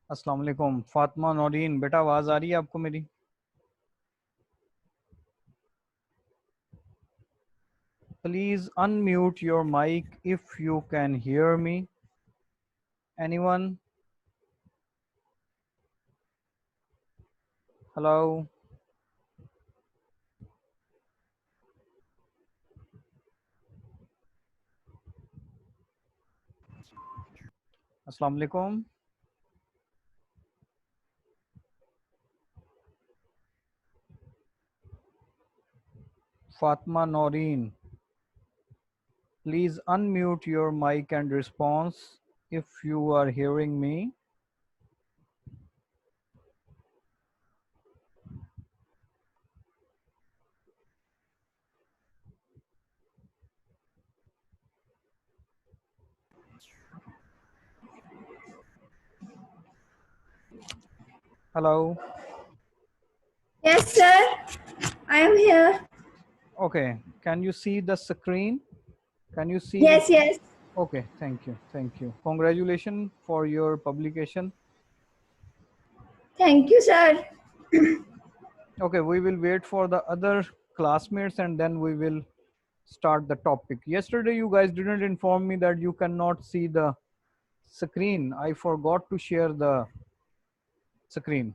अस्सलाम वालेकुम फातिमा नौरीन, बेटा आवाज़ आ रही है आपको मेरी? Please unmute your mic if you can hear me. Anyone? Hello? Assalamu alaikum. Fatma Noreen, please unmute your mic and response if you are hearing me. Hello? Yes, sir. I am here. Okay, can you see the screen? Can you see the... Yes, yes. Okay, thank you, thank you. Congratulations for your publication. Thank you, sir. Okay, we will wait for the other classmates and then we will start the topic. Yesterday you guys didn't inform me that you cannot see the screen. I forgot to share the screen.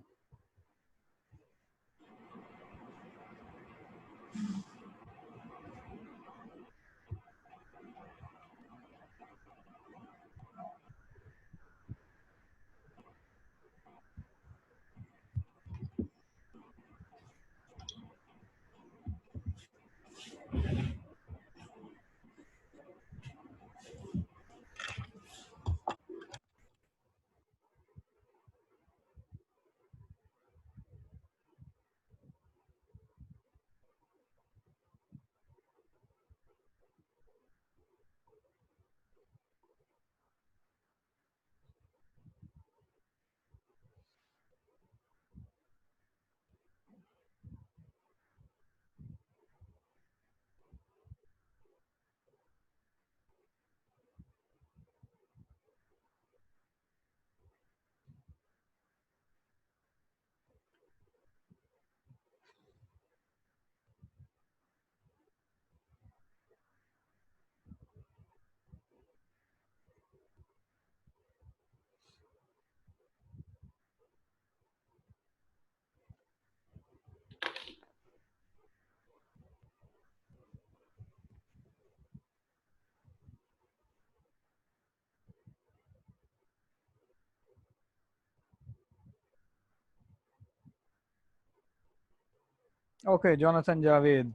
Okay, Jonathan Javed.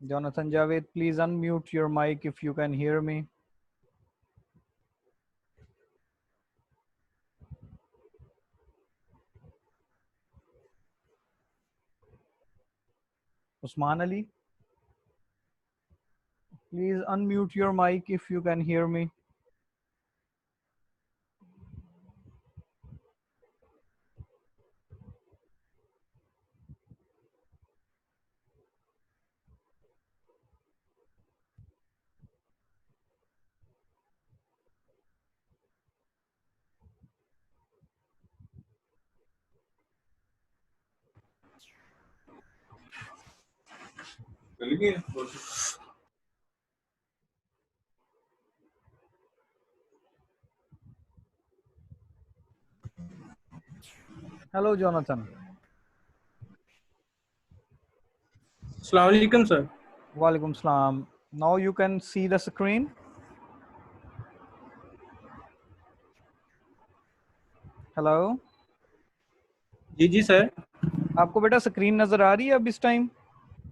Jonathan Javed, please unmute your mic if you can hear me. Usman Ali, please unmute your mic if you can hear me. Hello, Jonathan. Assalamu alaikum, sir. Walaikum salam. Now you can see the screen. Hello. जी sir. आपको बेटा screen नजर आ रही है अब इस time?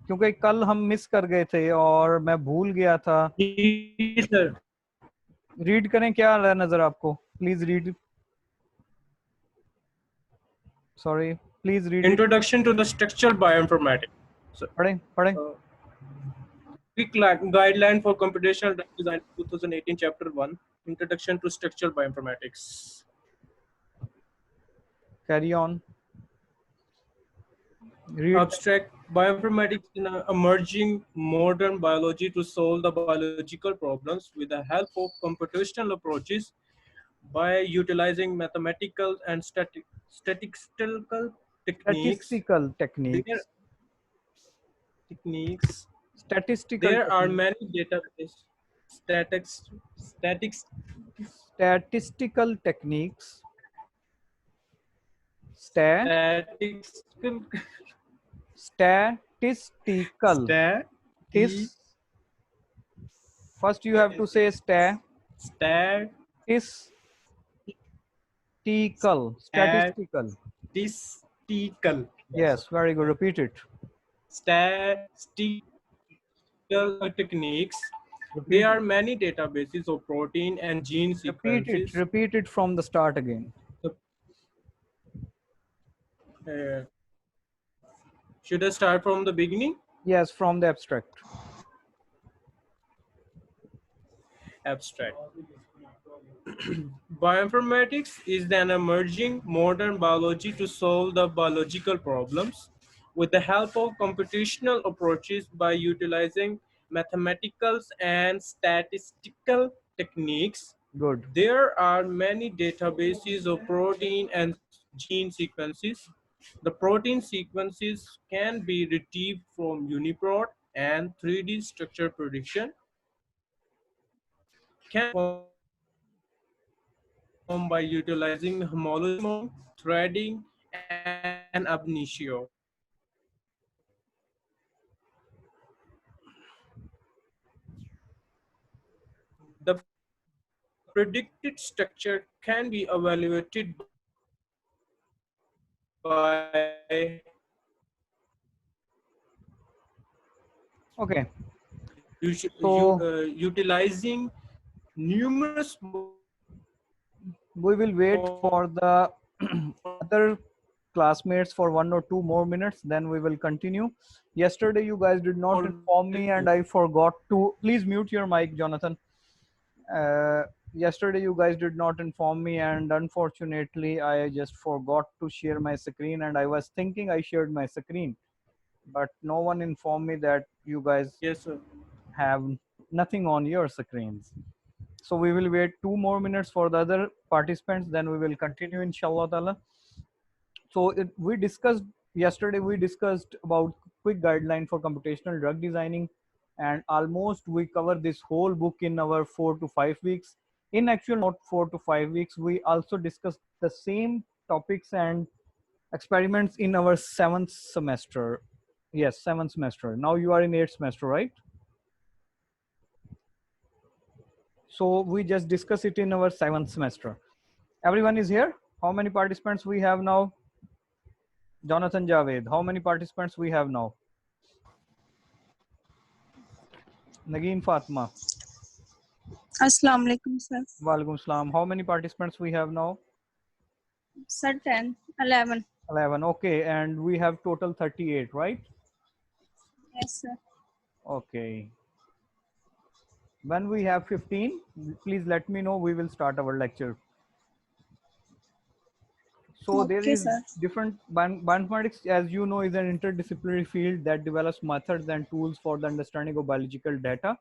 क्योंकि कल हम मिस कर गए थे और मैं भूल गया था. जी सर. रीड करें, क्या आ रहा है नजर आपको? Please read. Sorry, please read. Introduction to the structural bioinformatics. So, पढ़ें पढ़ें. quick guideline for computational design 2018 chapter 1. Introduction to structural bioinformatics. Carry on. Read. Abstract Bioinformatics is an emerging modern biology to solve the biological problems with the help of computational approaches by utilizing mathematical and statistical techniques. Statistical There techniques. techniques. Statistical There are techniques. many database statics Statistical techniques. Sta statistical Statistical. stati Tis. First you have to say statistical. statistical. Yes. Yes, very good. Repeat it. Statistical techniques. Repeat There it. are many databases of protein and gene Repeat it. sequences. Repeat it from the start again. Uh, should I start from the beginning? Yes, from the abstract. Abstract. Bioinformatics is an emerging modern biology to solve the biological problems with the help of computational approaches by utilizing mathematical and statistical techniques. Good. There are many databases of protein and gene sequences. The protein sequences can be retrieved from UniProt, and 3D structure prediction can be performed by utilizing homology modeling, threading, and ab initio. The predicted structure can be evaluated by Okay. So utilizing numerous we will wait for the other classmates for 1 or 2 more minutes, then we will continue. Yesterday you guys did not inform me and I forgot to, please mute your mic, Jonathan. Yesterday you guys did not inform me and unfortunately I just forgot to share my screen, and I was thinking I shared my screen, but no one informed me that you guys Yes, sir. have nothing on your screens. So we will wait 2 more minutes for the other participants, then we will continue inshallah ta'ala. So we discussed yesterday, we discussed about quick guideline for computational drug designing, and almost we cover this whole book in our 4 to 5 weeks. In actual, not 4 to 5 weeks, we also discussed the same topics and experiments in our seventh semester. Yes, seventh semester. Now you are in eighth semester, right? So we just discussed it in our seventh semester. Everyone is here? How many participants we have now? Jonathan Javed, how many participants we have now? Nageen Fatma. Assalamu alaikum, sir. Walaikum Salam. How many participants we have now? Sir, 10, 11. 11. Okay, and we have total 38, right? Yes, sir. Okay. When we have 15, please let me know. We will start our lecture. So there Okay, is sir. different bioinformatics, as you know, is an interdisciplinary field that develops methods and tools for the understanding of biological data.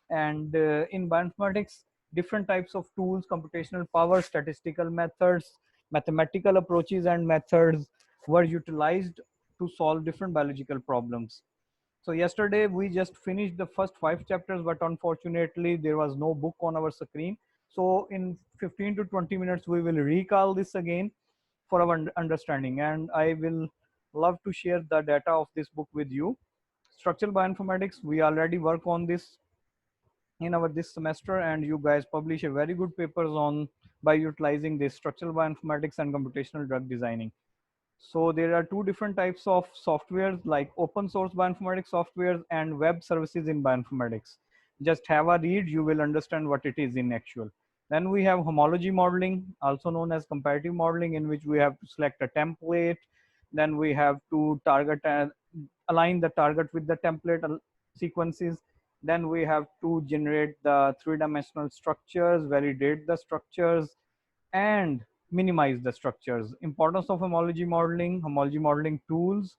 And in bioinformatics, different types of tools, computational power, statistical methods, mathematical approaches and methods were utilized to solve different biological problems. So yesterday we just finished the first 5 chapters, but unfortunately there was no book on our screen. So in 15 to 20 minutes, we will recall this again for our understanding. And I will love to share the data of this book with you. Structural bioinformatics, we already work on this in our this semester, and you guys publish a very good papers on by utilizing this structural bioinformatics and computational drug designing. So there are two different types of softwares, like open source bioinformatics softwares and web services in bioinformatics. Just have a read, you will understand what it is in actual. Then we have homology modeling, also known as comparative modeling, in which we have to select a template. Then we have to target and align the target with the template sequences. Then we have to generate the three-dimensional structures, validate the structures, and minimize the structures. Importance of homology modeling tools.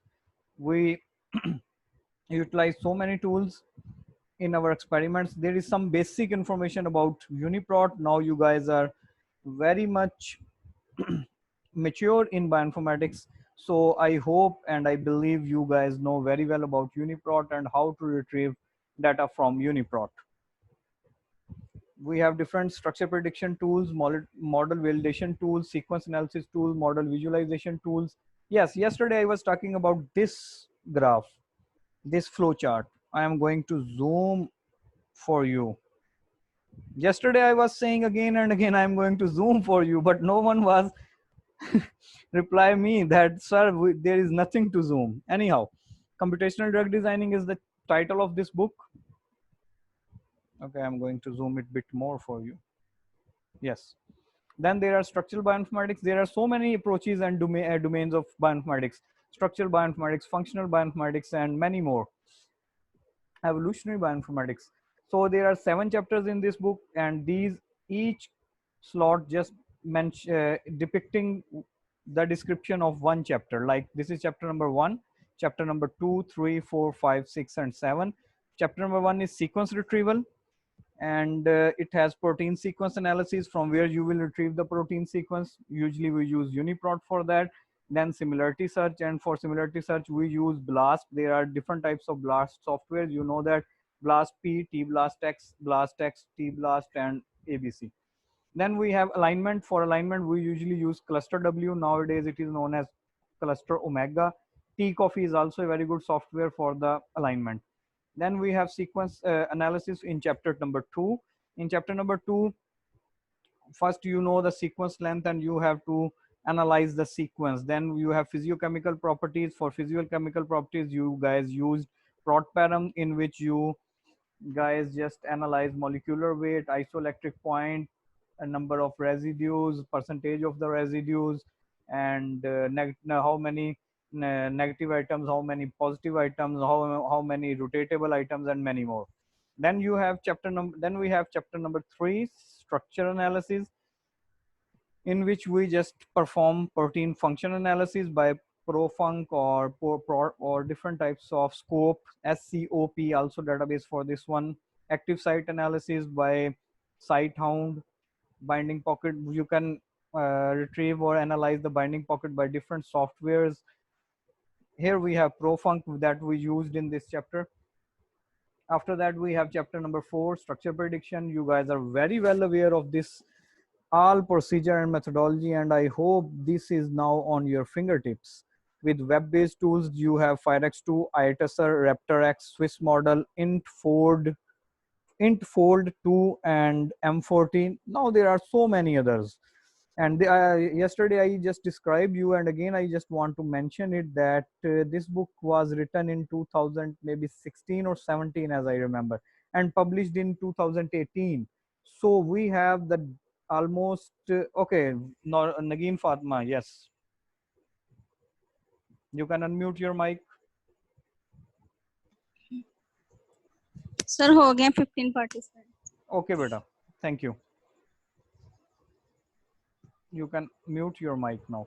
We utilize so many tools in our experiments. There is some basic information about UniProt. Now you guys are very much mature in bioinformatics. So I hope and I believe you guys know very well about UniProt and how to retrieve data from UniProt. We have different structure prediction tools, model validation tools, sequence analysis tools, model visualization tools. Yes, yesterday I was talking about this graph, this flow chart. I am going to zoom for you. Yesterday I was saying again and again, I'm going to zoom for you, but no one was reply me that, sir, there is nothing to zoom. Anyhow, computational drug designing is the title of this book. Okay, I'm going to zoom it a bit more for you. Yes. Then there are structural bioinformatics. There are so many approaches and domains of bioinformatics: structural bioinformatics, functional bioinformatics, and many more. Evolutionary bioinformatics. So there are 7 chapters in this book, and these each slot just depicting the description of one chapter. Like this is chapter number 1, chapter number 2, 3, 4, 5, 6, and 7. Chapter number 1 is sequence retrieval, and it has protein sequence analysis, from where you will retrieve the protein sequence. Usually we use UniProt for that. Then similarity search, and for similarity search we use BLAST. There are different types of BLAST software. You know that BLAST P, T BLAST X, BLAST X, T BLAST, and ABC. Then we have alignment. For alignment we usually use cluster W. Nowadays it is known as cluster omega. T Coffee is also a very good software for the alignment. Then we have sequence analysis in chapter number 2. In chapter number 2, first you know the sequence length and you have to analyze the sequence. Then you have physiochemical properties. For physiochemical properties you guys used ProtParam, in which you guys just analyze molecular weight, isoelectric point, a number of residues, percentage of the residues, and how many negative items, how many positive items, how many rotatable items, and many more. Then you have we have chapter number 3, structure analysis, in which we just perform protein function analysis by ProFunc or different types of scope. SCOP also database for this one. Active site analysis by SiteHound. Binding pocket, you can retrieve or analyze the binding pocket by different softwares. Here we have ProFunc that we used in this chapter. After that we have chapter number 4, structure prediction. You guys are very well aware of this all procedure and methodology, and I hope this is now on your fingertips. With web-based tools you have Firex2, ITSR, RaptorX, Swiss model, IntFold 2, and M14. Now there are so many others. And yesterday I just described you, and again I just want to mention it, that this book was written in 2000 maybe 16 or 17 as I remember, and published in 2018. So we have the almost okay. No, Nagin Fatma, yes, you can unmute your mic. Sir हो गए 15 participants. Okay beta, thank you. You can mute your mic now.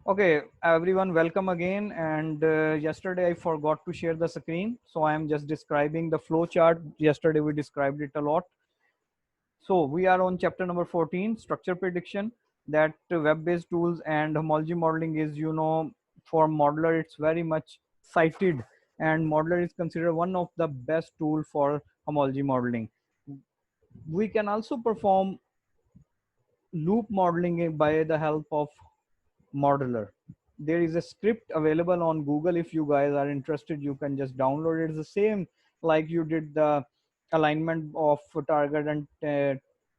Okay, everyone, welcome again. And yesterday I forgot to share the screen, so I am just describing the flow chart. Yesterday we described it a lot. So we are on chapter number 14, structure prediction. That web-based tools and homology modeling is, you know, for modeler it's very much cited, and modeler is considered one of the best tool for homology modeling. We can also perform loop modeling by the help of modeler. There is a script available on Google. If you guys are interested, you can just download it. It's the same like you did the alignment of target and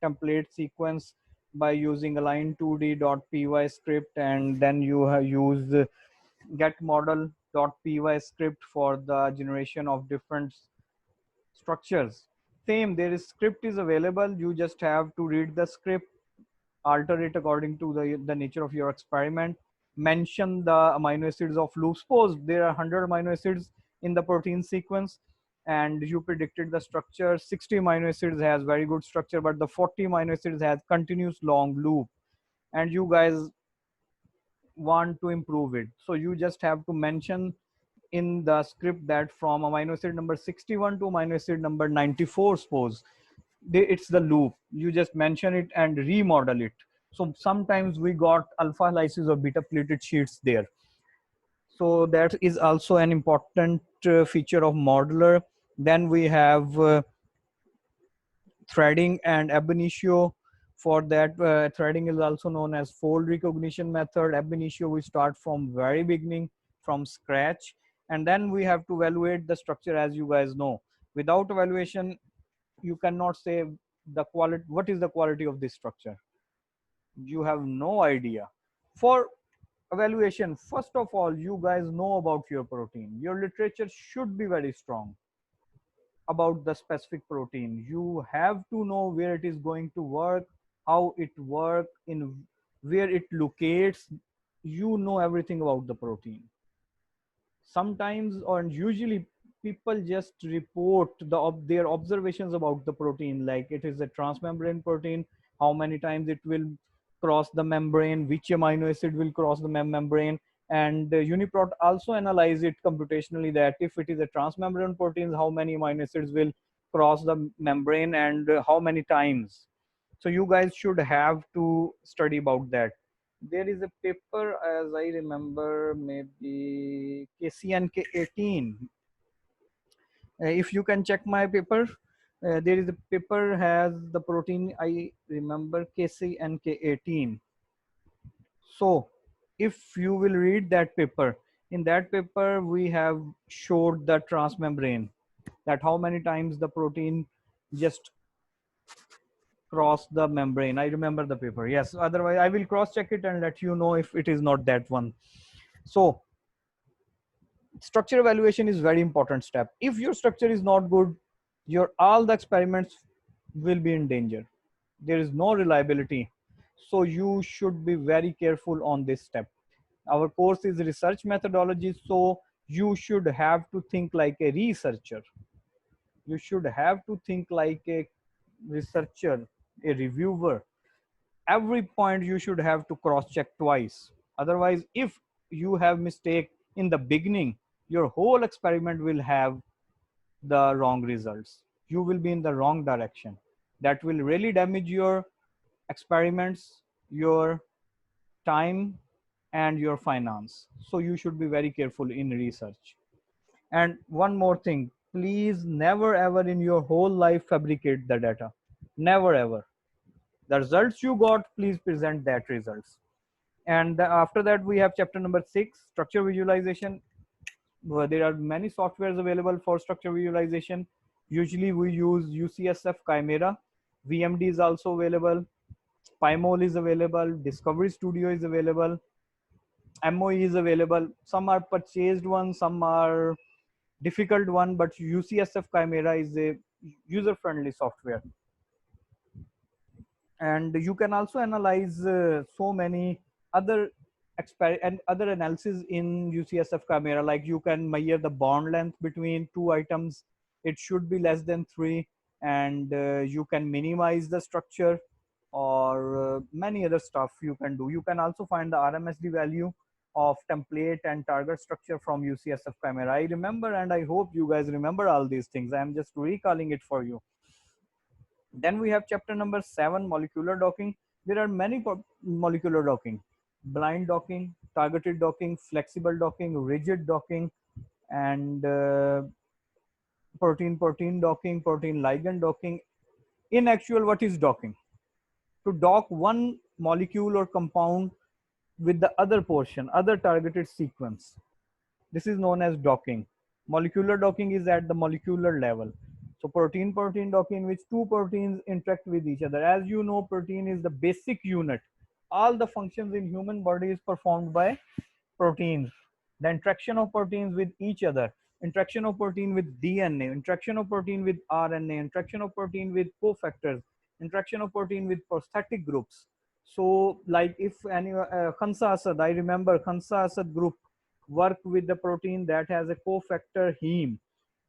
template sequence by using align2d.py script, and then you have used getModel.py script for the generation of different structures. Same, there is script is available. You just have to read the script, alter it according to the nature of your experiment, mention the amino acids of loop. Suppose there are 100 amino acids in the protein sequence, and you predicted the structure. 60 amino acids has very good structure, but the 40 amino acids has continuous long loop, and you guys want to improve it. So you just have to mention in the script that from amino acid number 61 to amino acid number 94, suppose it's the loop, you just mention it and remodel it. So sometimes we got alpha helices or beta pleated sheets there. So that is also an important feature of modeler. Then we have threading and ab initio. For that, threading is also known as fold recognition method. Ab initio, we start from very beginning, from scratch, and then we have to evaluate the structure. As you guys know, without evaluation you cannot say the quality, what is the quality of this structure, you have no idea. For evaluation, first of all, you guys know about your protein, your literature should be very strong about the specific protein. You have to know where it is going to work, how it works, in where it locates. You know everything about the protein. Sometimes or usually people just report their observations about the protein, like it is a transmembrane protein, how many times it will cross the membrane, which amino acid will cross the membrane. And Uniprot also analyze it computationally, that if it is a transmembrane protein, how many amino acids will cross the membrane and how many times. So you guys should have to study about that. There is a paper, as I remember, maybe KCNK18. If you can check my paper, there is a paper has the protein, I remember, KCNK18. So if you will read that paper, in that paper we have showed the transmembrane, that how many times the protein just cross the membrane. I remember the paper, yes. Otherwise I will cross check it and let you know if it is not that one. So structure evaluation is very important step. If your structure is not good, your all the experiments will be in danger. There is no reliability. So you should be very careful on this step. Our course is research methodology, so you should have to think like a researcher. You should have to think like a researcher, a reviewer. Every point you should have to cross check twice. Otherwise, if you have mistake in the beginning, your whole experiment will have the wrong results. You will be in the wrong direction. That will really damage your experiments, your time, and your finance. So you should be very careful in research. And one more thing, please never ever in your whole life fabricate the data. Never ever. The results you got, please present that results. And after that we have chapter number 6, structure visualization. There are many softwares available for structure visualization. Usually we use UCSF Chimera. VMD is also available. PyMol is available. Discovery Studio is available. MOE is available. Some are purchased one, some are difficult one, but UCSF Chimera is a user-friendly software. And you can also analyze so many other and other analysis in UCSF Chimera, like you can measure the bond length between two items, it should be less than 3, and you can minimize the structure, or many other stuff you can do. You can also find the RMSD value of template and target structure from UCSF Chimera. I remember, and I hope you guys remember all these things. I am just recalling it for you. Then we have chapter number 7, molecular docking. There are many molecular docking: blind docking, targeted docking, flexible docking, rigid docking, and protein-protein docking, protein ligand docking. In actual, what is docking? To dock one molecule or compound with the other portion, other targeted sequence. This is known as docking. Molecular docking is at the molecular level. So protein-protein docking, in which two proteins interact with each other. As you know, protein is the basic unit. All the functions in human body is performed by proteins. The interaction of proteins with each other, interaction of protein with DNA, interaction of protein with RNA, interaction of protein with cofactors, interaction of protein with prosthetic groups. So like if any Khansa Asad, I remember Khansa Asad group work with the protein that has a cofactor heme.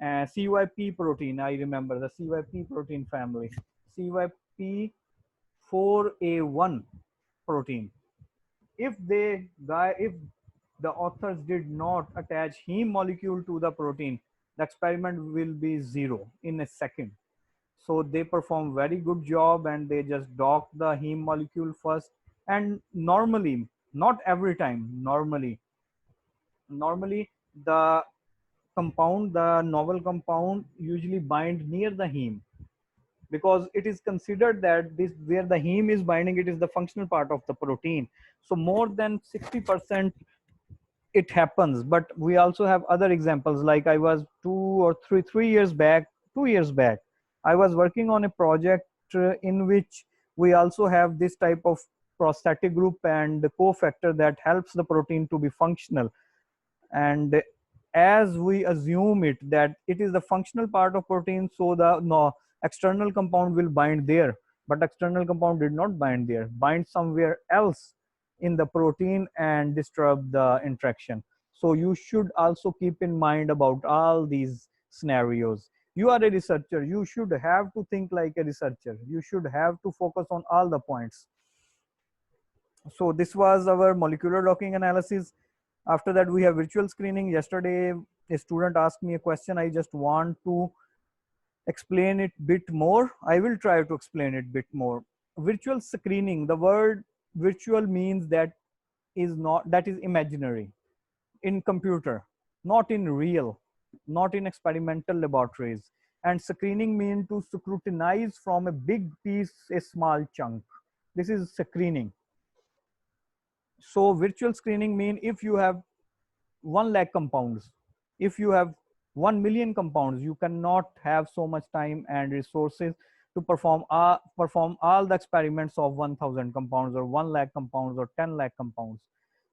CYP protein, I remember the CYP protein family, CYP4A1 protein. If the authors did not attach heme molecule to the protein, the experiment will be zero in a second. So they perform very good job and they just dock the heme molecule first. And normally, not every time, normally the compound, the novel compound usually bind near the heme, because it is considered that this where the heme is binding, it is the functional part of the protein. So more than 60% it happens. But we also have other examples. Like I was 2 or 3 years back, 2 years back, I was working on a project in which we also have this type of prosthetic group and the cofactor that helps the protein to be functional. And as we assume it that it is the functional part of protein, so the no external compound will bind there, but external compound did not bind there, bind somewhere else in the protein and disturb the interaction. So you should also keep in mind about all these scenarios. You are a researcher, you should have to think like a researcher, you should have to focus on all the points. So this was our molecular docking analysis. After that, we have virtual screening. Yesterday, a student asked me a question. I just want to explain it bit more. I will try to explain it bit more. Virtual screening, the word virtual means that is not, that is imaginary in computer, not in real, not in experimental laboratories. And screening means to scrutinize from a big piece a small chunk. This is screening. So virtual screening mean if you have 1 lakh compounds, if you have 1 million compounds, you cannot have so much time and resources to perform all the experiments of 1000 compounds or 1 lakh compounds or 10 lakh compounds.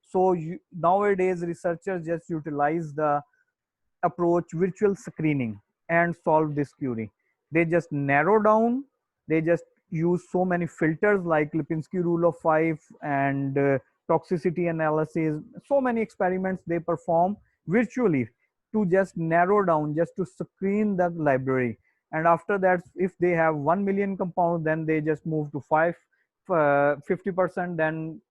So nowadays researchers just utilize the approach virtual screening and solve this query. They just narrow down, they just use so many filters like Lipinski rule of 5 and toxicity analysis, so many experiments they perform virtually to just narrow down, just to screen the library. And after that, if they have 1 million compounds, then they just move to 50%, then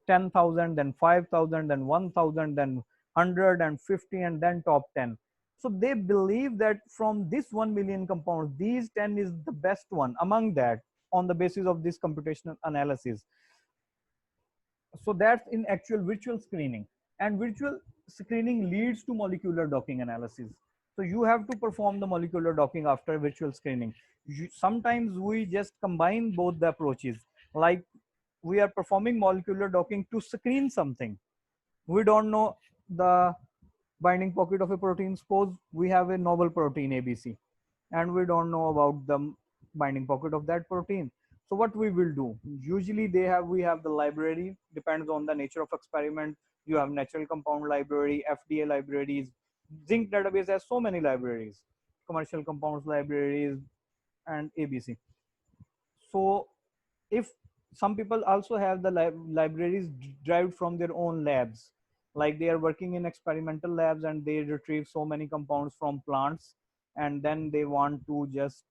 10,000, then 5,000, then 1,000, then 150, and then top 10. So they believe that from this 1 million compounds, these 10 is the best one among that on the basis of this computational analysis. So that's in actual virtual screening. And virtual screening leads to molecular docking analysis. So you have to perform the molecular docking after virtual screening. Sometimes we just combine both the approaches. Like we are performing molecular docking to screen something. We don't know the binding pocket of a protein. Suppose we have a novel protein ABC and we don't know about the binding pocket of that protein. So what we will do, usually we have the library, depends on the nature of experiment. You have natural compound library, FDA libraries. Zinc database has so many libraries, commercial compounds libraries, and ABC. So if some people also have the libraries derived from their own labs, like they are working in experimental labs and they retrieve so many compounds from plants, and then they want to just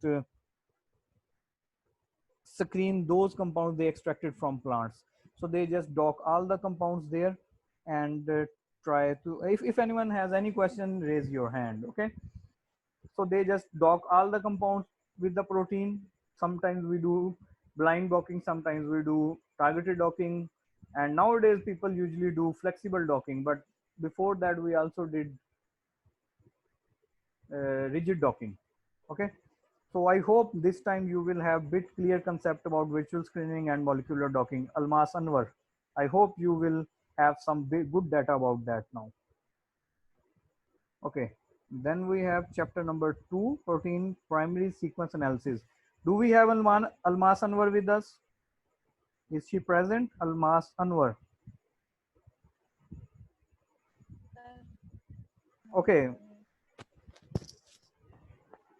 screen those compounds they extracted from plants. So they just dock all the compounds there and try to, if anyone has any question, raise your hand. Okay, so they just dock all the compounds with the protein. Sometimes we do blind docking, sometimes we do targeted docking, and nowadays people usually do flexible docking, but before that we also did rigid docking. Okay, so I hope this time you will have bit clear concept about virtual screening and molecular docking. Almas Anwar, I hope you will have some good data about that now. Okay, then we have chapter number 2, protein primary sequence analysis. Do we have Almas Anwar with us? Is she present? Almas Anwar. Okay.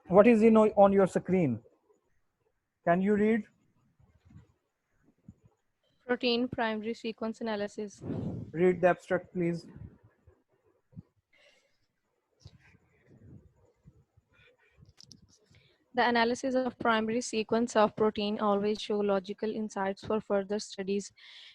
What is on your screen? Can you read? Protein primary sequence analysis. Read the abstract, please. The analysis of primary sequence of protein always show logical insights for further studies.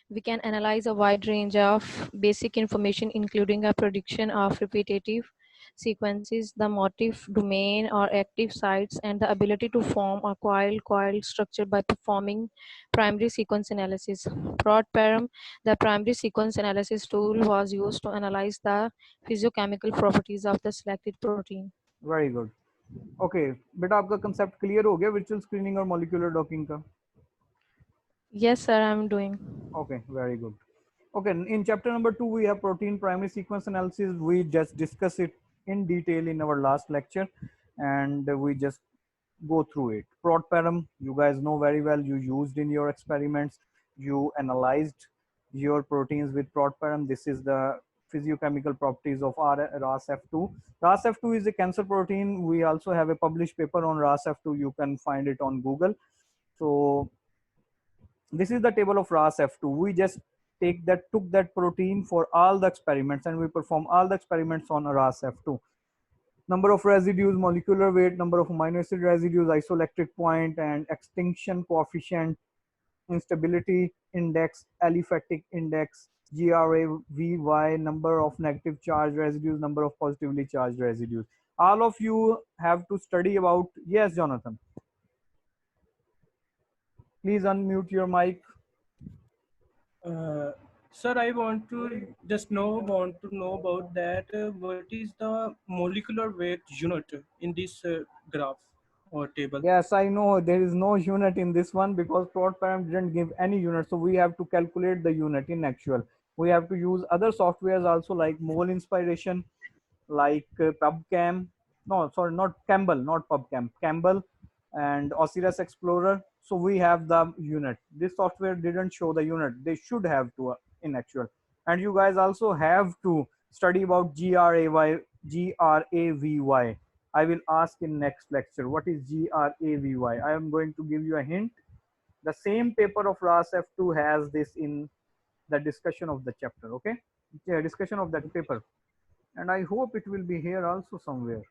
We can analyze a wide range of basic information, including a prediction of repetitive sequences, the motif domain or active sites, and the ability to form a coil structure by performing primary sequence analysis. Broad-param, the primary sequence analysis tool, was used to analyze the physiochemical properties of the selected protein. Very good. Okay बेटा आपका concept clear हो गया virtual screening और molecular docking का? Yes, sir, I'm doing. Okay, very good. Okay, in chapter number 2 we have protein primary sequence analysis. We just discussed it in detail in our last lecture, and we just go through it. Prot param, you guys know very well, you used in your experiments. You analyzed your proteins with prot param. This is the physiochemical properties of RASF2. RASF2 is a cancer protein. We also have a published paper on RASF2. You can find it on Google. So this is the table of RASF2. We just took that protein for all the experiments, and we perform all the experiments on RASF2. Number of residues, molecular weight, number of amino acid residues, isoelectric point, and extinction coefficient, instability index, aliphatic index, GRAVY, number of negative charge residues, number of positively charged residues. All of you have to study about. Yes, Jonathan. Please unmute your mic. Sir, I want to know about that. What is the molecular weight unit in this graph or table? Yes, I know there is no unit in this one because plot param didn't give any unit. So we have to calculate the unit in actual. We have to use other softwares also like Mole Inspiration, like PubChem. No, sorry, not Campbell, not PubChem. Campbell and Osiris Explorer. So we have the unit. This software didn't show the unit. They should have to in actual. And you guys also have to study about GRAVY. I will ask in next lecture what is GRAVY. I am going to give you a hint. The same paper of RASF2 has this in the discussion of the chapter. Okay, yeah, discussion of that paper, and I hope it will be here also somewhere.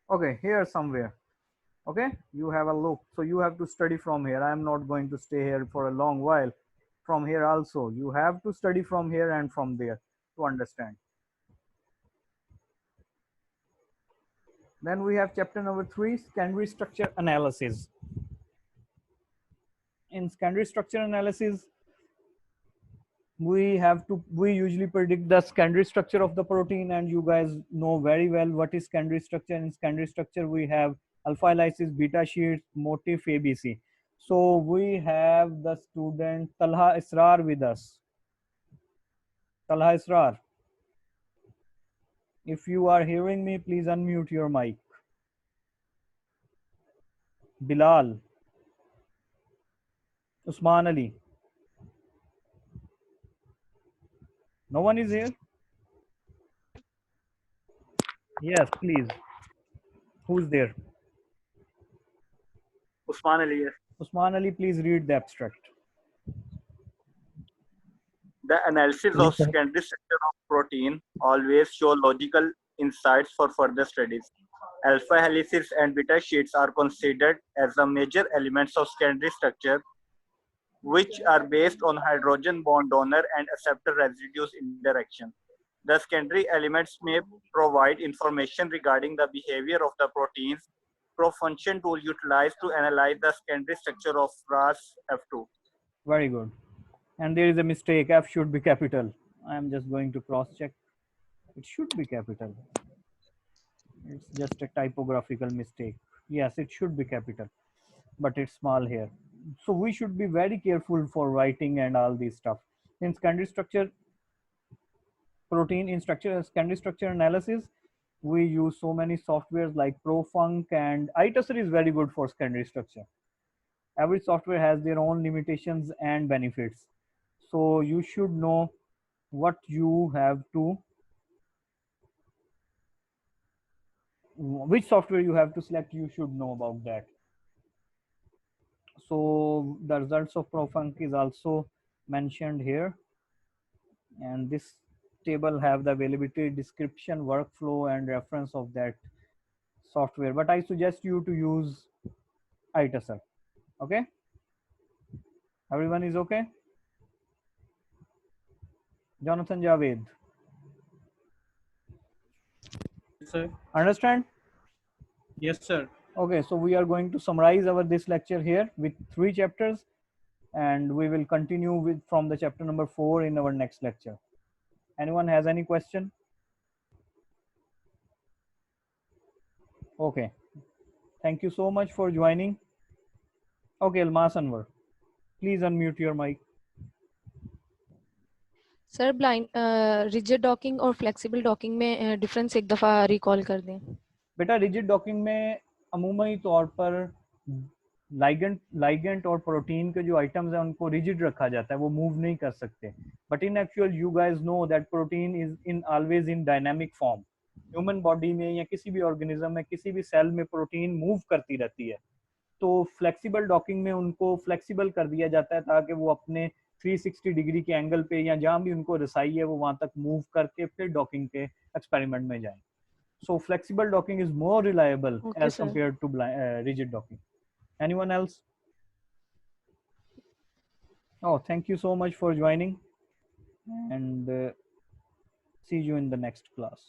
Okay, here somewhere. Okay, you have a look. So you have to study from here. I am not going to stay here for a long while. From here also, you have to study from here and from there to understand. Then we have chapter number 3, secondary structure analysis. In secondary structure analysis, we usually predict the secondary structure of the protein, and you guys know very well what is secondary structure. In secondary structure, we have alpha helices, beta sheets, motif, ABC. So we have the student Talha Israr with us. Talha Israr, if you are hearing me, please unmute your mic. Bilal, Usman Ali. No one is here? Yes, please. Who's there? Usman Ali, yes. Usman Ali, please read the abstract. The analysis of secondary structure of protein always show logical insights for further studies. Alpha helices and beta sheets are considered as the major elements of secondary structure, which are based on hydrogen bond donor and acceptor residues interaction. The secondary elements may provide information regarding the behavior of the proteins. Pro-function tool utilized to analyze the secondary structure of RAS-F2. Very good. And there is a mistake. F should be capital. I am just going to cross check. It should be capital. It's just a typographical mistake. Yes, it should be capital, but it's small here. So we should be very careful for writing and all these stuff. In secondary structure, protein in structure, secondary structure analysis, we use so many softwares like ProFunc, and ITUSR is very good for secondary structure. Every software has their own limitations and benefits. So you should know what you have to, which software you have to select. You should know about that. So the results of ProFunc is also mentioned here, and this table have the availability, description, workflow, and reference of that software, but I suggest you to use ITSL. Okay, everyone is okay? Jonathan Javed, Sir. understand? Yes, sir. Okay, so we are going to summarize our this lecture here with 3 chapters, and we will continue with from the chapter number 4 in our next lecture. Anyone has any question? Okay, thank you so much for joining. Okay, Almas Anwar, please unmute your mic. Sir blind rigid docking और flexible docking में difference एक दफ़ा recall कर दें. बेटा rigid docking में अमूमी तौर पर लाइगेंट और प्रोटीन के जो आइटम्स हैं उनको रिजिड रखा जाता है, वो मूव नहीं कर सकते. But in actual you guys know that protein is in always in dynamic form. Human body में या किसी भी ऑर्गेनिज्म में किसी भी सेल में प्रोटीन मूव करती रहती है. तो फ्लेक्सिबल डॉकिंग में उनको फ्लेक्सिबल कर दिया जाता है ताकि वो अपने 360 डिग्री के एंगल पे या जहाँ भी उनको रसाई है वो वहां तक मूव करके फिर डॉकिंग के एक्सपेरिमेंट में जाएं. So flexible docking is more reliable Okay, as sir. compared to rigid docking. Anyone else? Oh, thank you so much for joining, and see you in the next class.